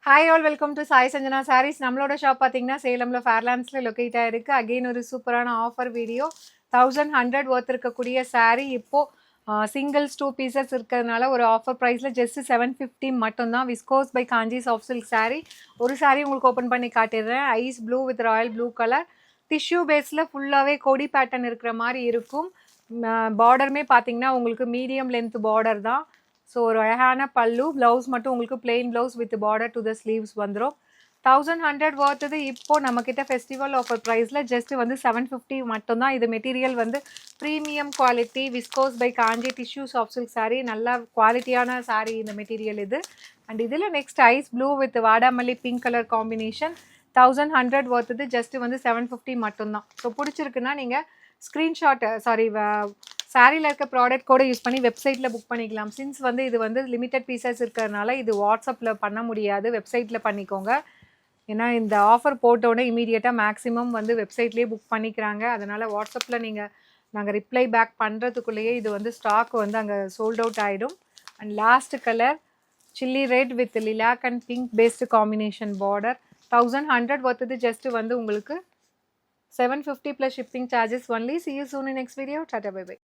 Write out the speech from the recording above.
Hi all welcome to Sai Sanjana Sarees. நம்மளோட shop பார்த்தீங்கன்னா சேலமில் ஃபேர்லாண்ட்ஸில் locate ஆகிருக்கு. அகெயின் ஒரு சூப்பரான ஆஃபர் வீடியோ. 1100 ஒர்த் இருக்கக்கூடிய சாரீ இப்போது சிங்கிள்ஸ் 2 பீசஸ் இருக்கிறதுனால ஒரு ஆஃபர் ப்ரைஸில் ஜஸ்ட் 750 மட்டும்தான். Viscose by Kanchi soft silk saree. ஒரு சாரீ உங்களுக்கு ஓப்பன் பண்ணி காட்டிடுறேன். Ice blue with royal blue colour tissue பேஸில் ஃபுல்லாகவே கொடி பேட்டர்ன் இருக்கிற மாதிரி இருக்கும். பார்டருமே பார்த்தீங்கன்னா உங்களுக்கு மீடியம் லென்த் பார்டர் தான். ஸோ ஒரு அழகான பல்லு, ப்ளவுஸ் மட்டும் உங்களுக்கு plain blouse with border to the sleeves வந்துடும். 1100 ஒர்த்தது இப்போது நம்மக்கிட்ட ஃபெஸ்டிவல் ஆஃபர் ப்ரைஸில் ஜஸ்ட் வந்து 750 மட்டும்தான். இது மெட்டீரியல் வந்து premium quality viscose by Kanchi tissue soft silk saree. நல்ல குவாலிட்டியான சாரீ இந்த மெட்டீரியல் இது. அண்ட் இதில் நெக்ஸ்ட் ஐஸ் ப்ளூ வித் வாடாமல்லி பிங்க் கலர் காம்பினேஷன். 1100 ஒர்த்தது ஜஸ்ட் வந்து 750 மட்டும்தான். ஸோ பிடிச்சிருக்குன்னா நீங்கள் ஸ்க்ரீன்ஷாட் சாரியில் இருக்க ப்ராடக்ட் கூட யூஸ் பண்ணி வெப்சைட்டில் புக் பண்ணிக்கலாம். சின்ஸ் வந்து இது வந்து லிமிட்டட் பீசஸ் இருக்கிறதுனால இது வாட்ஸ்அப்பில் பண்ண முடியாது, வெப்சைட்டில் பண்ணிக்கோங்க. ஏன்னா இந்த ஆஃபர் போட்டோடனே இமீடியட்டாக மேக்ஸிமம் வந்து வெப்சைட்லேயே புக் பண்ணிக்கிறாங்க. அதனால் வாட்ஸ்அப்பில் நாங்கள் ரிப்ளை பேக் பண்ணுறதுக்குள்ளேயே இது வந்து ஸ்டாக் வந்து அங்கே சோல்ட் அவுட் ஆகிடும். And last colour chilli red with lilac and pink paste combination border. 1100 ஒர்த்தது ஜஸ்ட் வந்து உங்களுக்கு 750 + shipping charges only. See you soon in next video. Tata, bye bye.